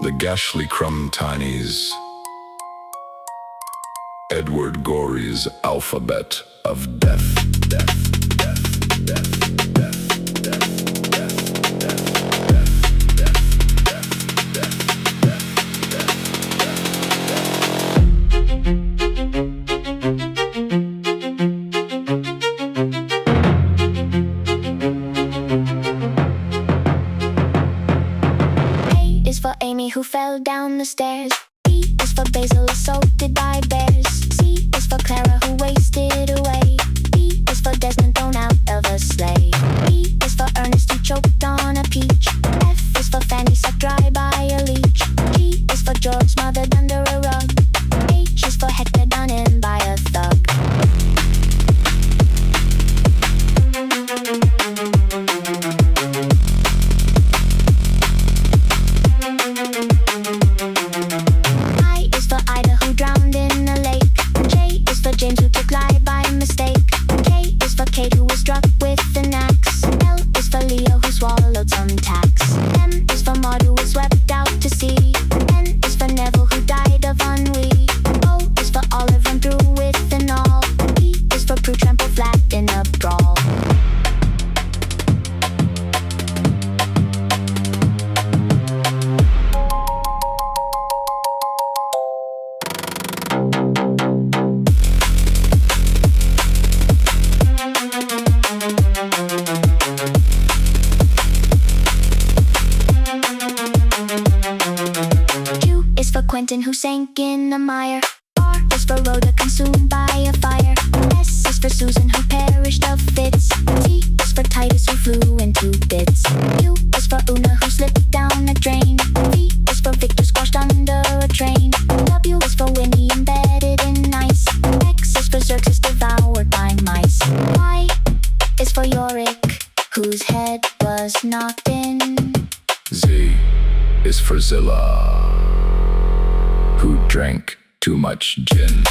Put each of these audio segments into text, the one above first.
The Gashlycrumb Tinies. Edward Gorey's alphabet of death. A is for Amy who fell down the stairs. B is for Basil assaulted by bears. C is for Clara who wasted away. D is for Desmond thrown out of a sleigh. E is for Ernest who choked on a peach. F is for Fanny sucked dry by a leech. G is for George smothered under a rug. H is for Hector done in by a thug. I is for Ida who drowned in a lake. J is for James who took lie by mistake. K is for Kate who was struck with an axe. L is for Leo who swallowed some tacks. M is for Maud who was swept out to sea. N is for Neville who died of ennui. O is for Olive run through with an awl. P is for Prue trampled flat in a brawl. Q is for Quentin who sank in the mire. R is for Rhoda consumed by a fire. S is for Susan who perished of fits. T is for Titus who flew into bits. U is for Una who slipped down a drain. V is for Victor squashed under a train. W is for Winnie embedded in ice. X is for Xerxes devoured by mice. Y is for Yorick whose head was knocked in. Z is for Zilla, who drank too much gin.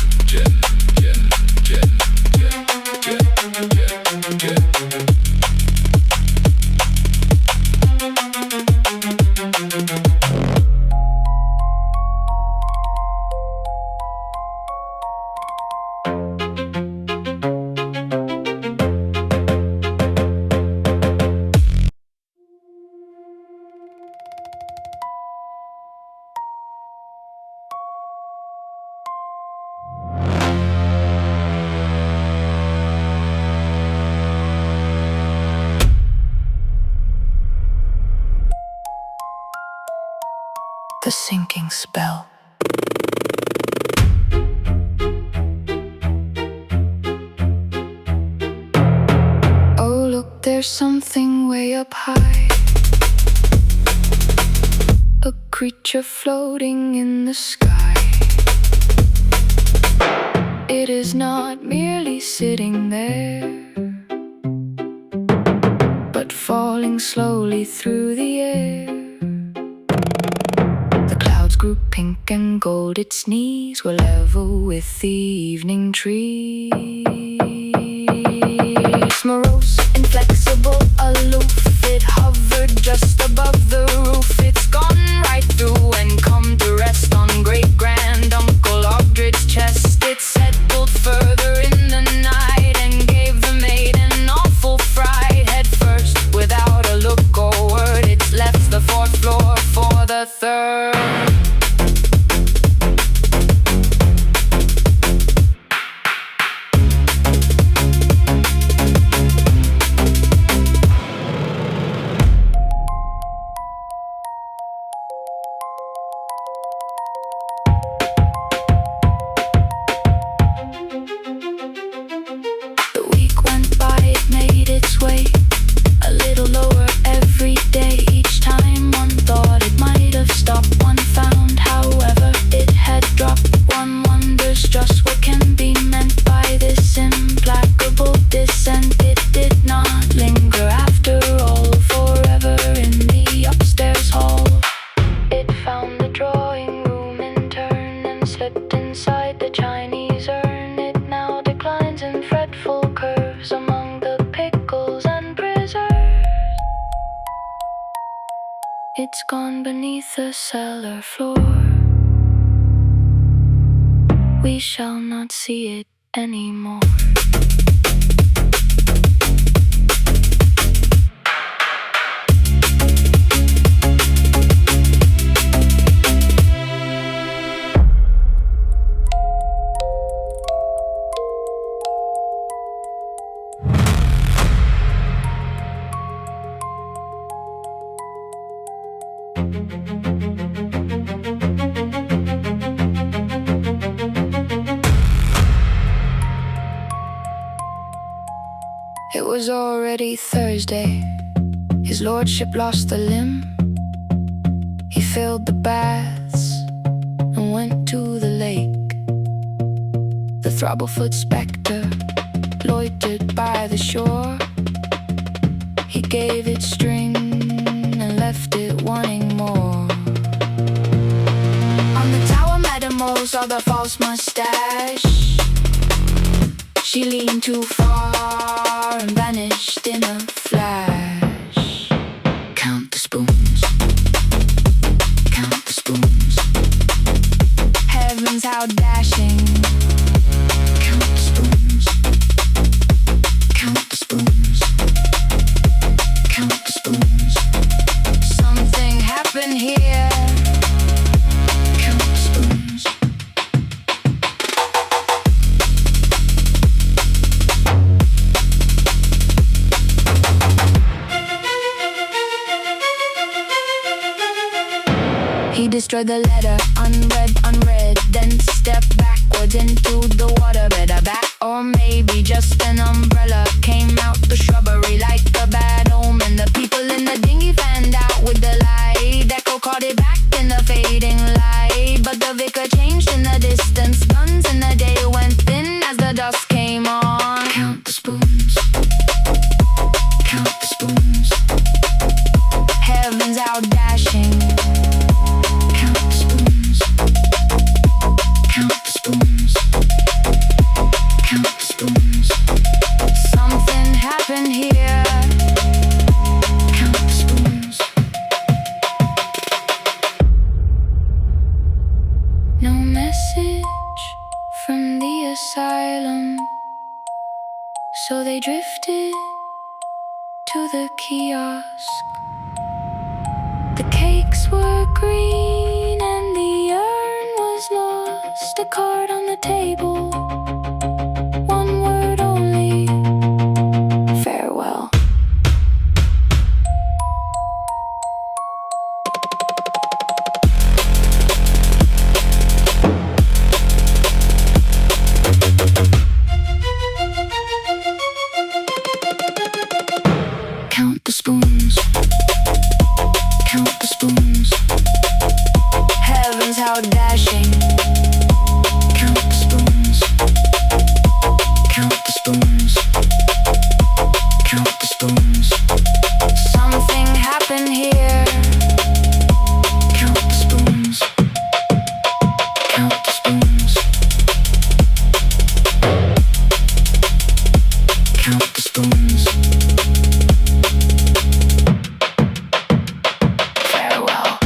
The sinking spell. Oh, look, there's something way up high. A creature floating in the sky. It is not merely sitting there, but falling slowly through the air. The clouds grew pink and gold, its knees were level with the evening trees. Morose, inflexible, aloof, it hovered just above the roof. It's gone right through and come to rest on great-grand Uncle Ogdred's chest. It settled further in the night and gave the maid an awful fright. Head first, without a look or word, it's left the fourth floor for the third. The week went by, it made its way a little lower every day. Each time one thought it might have stopped, one found gone beneath the cellar floor. We shall not see it anymore. It was already Thursday. His lordship lost a limb. He filled the baths and went to the lake. The Throbblefoot spectre loitered by the shore. He gave it string and left it wanting more. On the tower, Madame Mole saw the false mustache. She leaned too far and vanished in a flash. Count the spoons. Count the spoons. Heavens, how dashing. Count the spoons. Count the spoons. Count the spoons. Something happened here. Count the spoons. He destroyed the letter, unread, then stepped backwards into the waterbed. A bat, or maybe just an umbrella, came out the shrubbery like a bad omen. The people in the dinghy fanned out with delight. Echo caught it back in the fading light, but the vicar changed in the distance. Guns in the day went thin as the dusk came on. Count the spoons. Count the spoons. Heavens, how dashing. Count the spoons. Count the spoons. Count the spoons. Something happened here. Count the spoons. No message from the asylum, so they drifted to the kiosk. The cakes were green and the urn was lost. A card on the table, one word only: farewell. Count the spoons. Count the spoons. Heavens, how dashing. Count the spoons. Count the spoons. Count the spoons. Something happened here. Count the spoons. Count the spoons. Count the spoons. Farewell.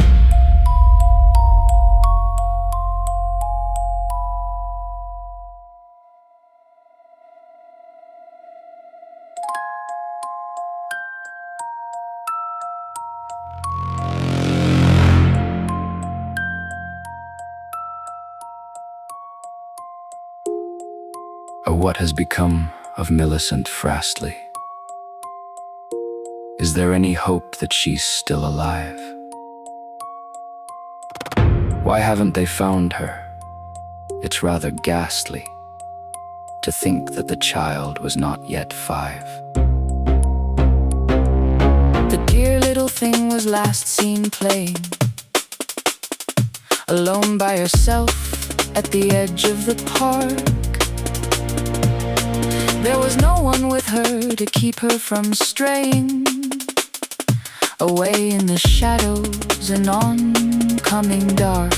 What has become of Millicent Frastley? Is there any hope that she's still alive? Why haven't they found her? It's rather ghastly to think that the child was not yet 5. The dear little thing was last seen playing alone by herself at the edge of the park. There was no one with her to keep her from straying away in the shadows and oncoming dark.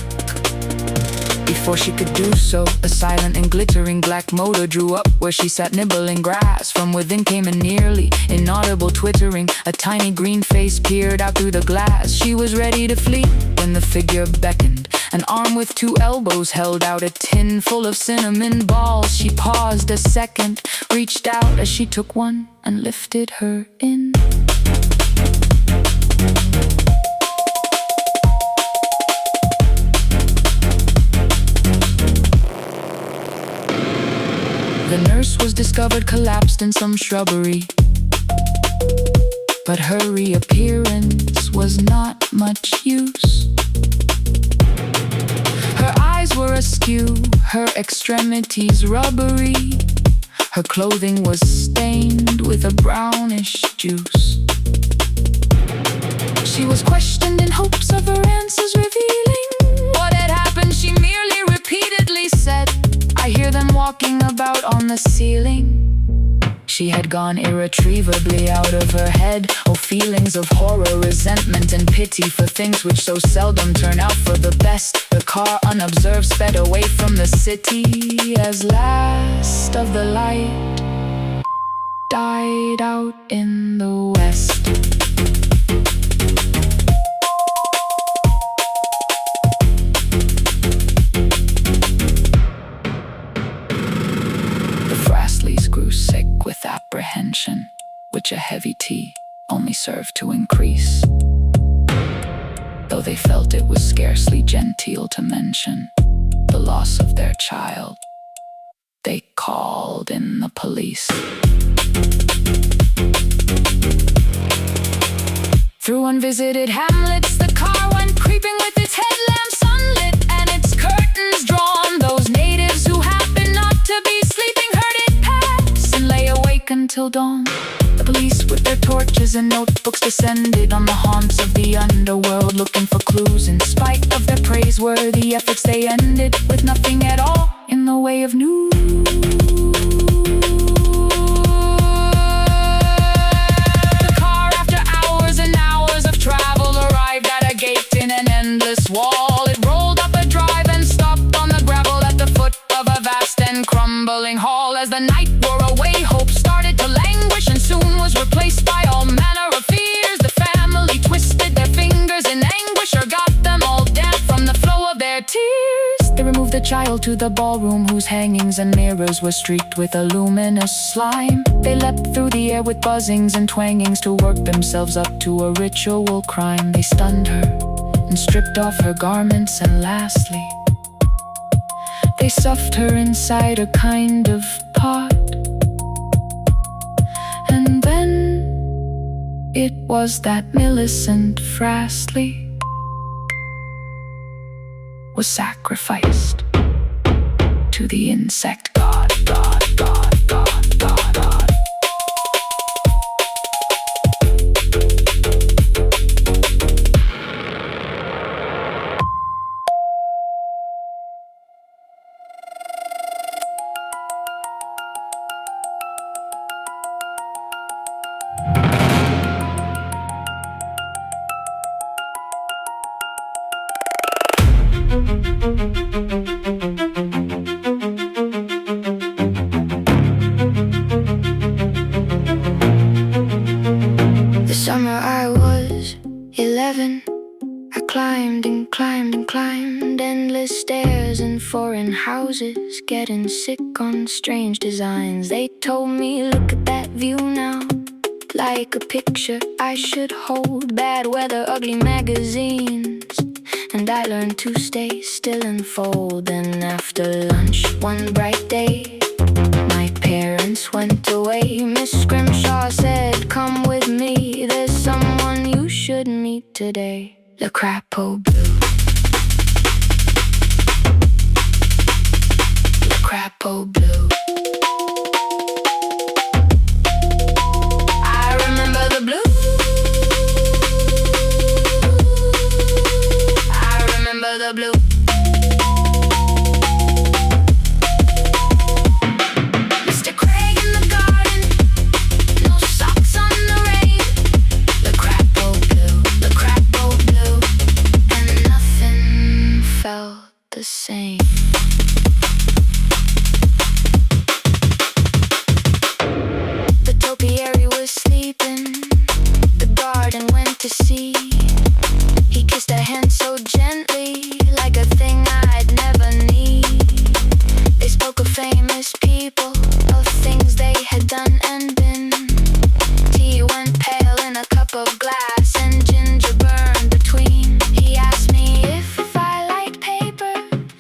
before she could do so, a silent and glittering black motor drew up where she sat nibbling grass. From within came a nearly inaudible twittering. A tiny green face peered out through the glass. She was ready to flee when the figure beckoned. An arm with two elbows held out a tin full of cinnamon balls. She paused a second, reached out as she took one and lifted her in. The nurse was discovered collapsed in some shrubbery, but her reappearance was not much use. Her eyes were askew, her extremities rubbery. Her clothing was stained with a brownish juice. She was questioned in hopes of her answers revealing what had happened. She merely repeatedly said, "I hear them walking about on the ceiling." She had gone irretrievably out of her head. Oh, feelings of horror, resentment, and pity for things which so seldom turn out for the best. The car, unobserved, sped away from the city as last of the light died out in the west. Grew sick with apprehension, which a heavy tea only served to increase. Though they felt it was scarcely genteel to mention the loss of their child, they called in the police. Through unvisited hamlets, the car went creeping with its headlamps unlit and its curtains drawn. Those natives who happened not to be sleeping heard it pass and lay awake until dawn. The police with their torches and notebooks descended on the haunts of the underworld, looking for clues. In spite of their praiseworthy efforts, they ended with nothing at all in the way of news. The car, after hours and hours of travel, arrived at a gate in an endless wall. It rolled up a drive and stopped on the gravel at the foot of a vast and crumbling hall. As the night wore away, hope started to languish and soon was replaced by all manner of fears. The family twisted their fingers in anguish or got them all damp from the flow of their tears. They removed the child to the ballroom, whose hangings and mirrors were streaked with a luminous slime. They leapt through the air with buzzings and twangings to work themselves up to a ritual crime. They stunned her and stripped off her garments, and lastly, they stuffed her inside a kind of pot. And then it was that Millicent Frastley was sacrificed to the insect god, god, god, god, god, god. The summer I was 11, I climbed and climbed and climbed endless stairs in foreign houses, getting sick on strange designs. They told me, look at that view now, like a picture I should hold. Bad weather, ugly magazines, and I learned to stay still and fold. And after lunch one bright day, my parents went away. Miss Scrimshaw said, come with me, there's someone you should meet today. Le Crapaud Bleu, Le Crapaud Bleu. I remember the blue, I remember the blue. Mr. Craig in the garden, no socks on the rain. Le Crapaud Bleu, Le Crapaud Bleu, and nothing felt the the same. The topiary was sleeping, the garden went to sea. He kissed her hand so gently, like a thing I'd never need. They spoke of famous people, of things they had done and been. Tea went pale in a cup of glass, and ginger burned between. He asked me if I liked paper,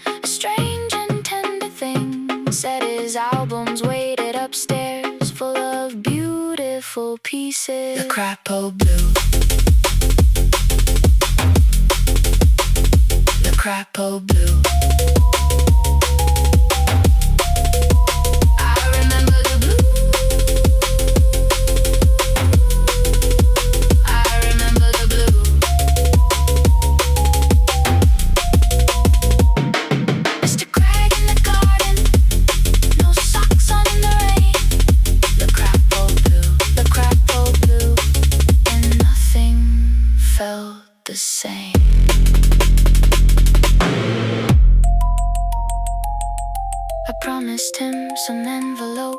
a strange and tender thing. Said his albums waited upstairs, full of beautiful pieces. The crapo blue, the crapo blue. The same. I promised him some envelope,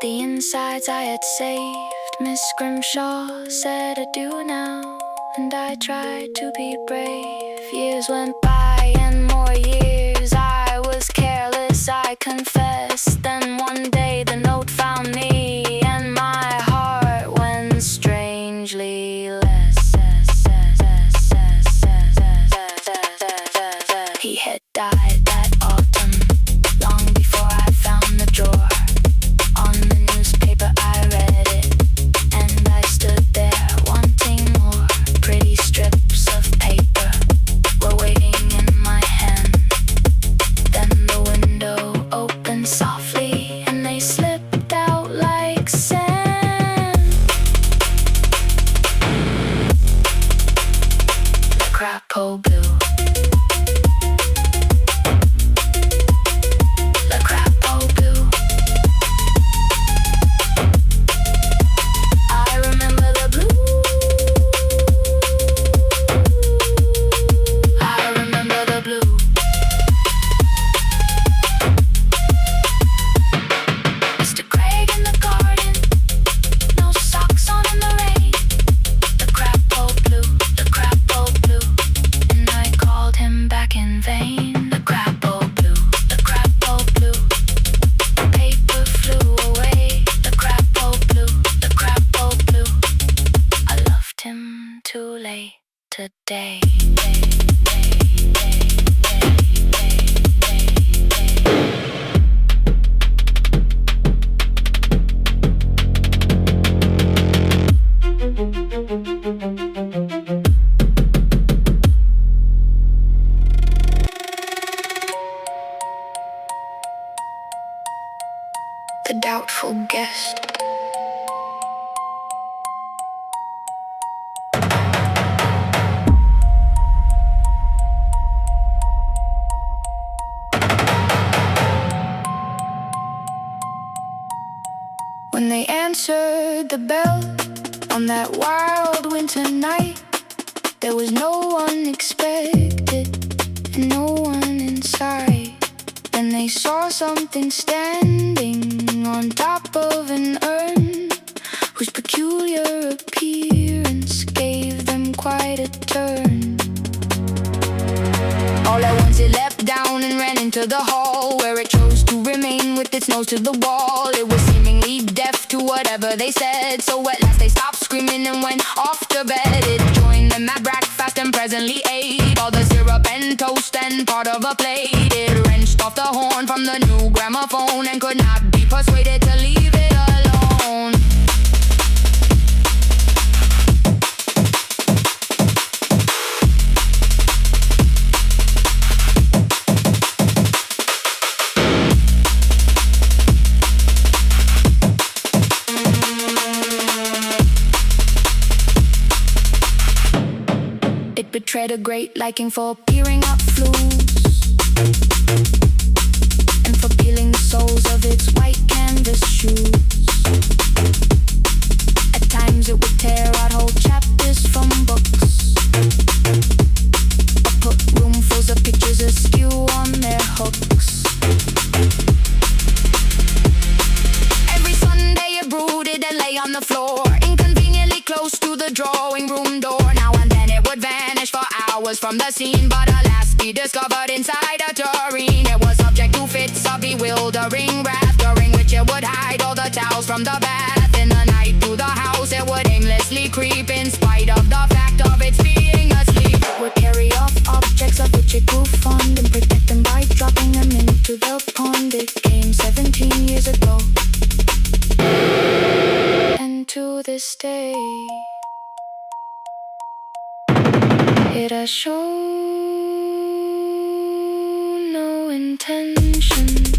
the insides I had saved. Miss Grimshaw said adieu now, and I tried to be brave. Years went by and more years. I was careless, I confess. Then one day the note found me, and my heart went strangely less. He had died that autumn, long before I found the drawer. On the newspaper I read it, and I stood there wanting more. Pretty strips of paper were waiting in my hand. Then the window opened softly, and they slipped out like sand. The crapo blue, today. The Doubtful Guest. When they answered the bell on that wild winter night, there was no one expected and no one in sight. Then they saw something standing on top of an urn, whose peculiar appearance gave them quite a turn. All at once it leapt down and ran into the hall, where it chose to remain with its nose to the wall. It was seemingly deaf to whatever they said, so at last they stopped screaming and went off to bed. It joined them at breakfast and presently ate all the syrup and toast and part of a plate. It wrenched off the horn from the new gramophone and could not be persuaded to leave it alone. It betrayed a great liking for peering up flues and for peeling the soles of its white canvas shoes. At times it would tear out whole chapters from books, or put roomfuls of pictures askew on hooks. Every Sunday it brooded and lay on the floor, inconveniently close to the drawing room door. Now and then it would vanish for hours from the scene, but alas, be discovered inside a tureen. It was subject to fits of bewildering wrath, during which it would hide all the towels from the bath. In the night through the house it would aimlessly creep, in spite of the fact of its being asleep. It would carry off objects of which it grew fond, and protect them by dropping them into the pond. It came 17 years ago, and to this day it has shown no intention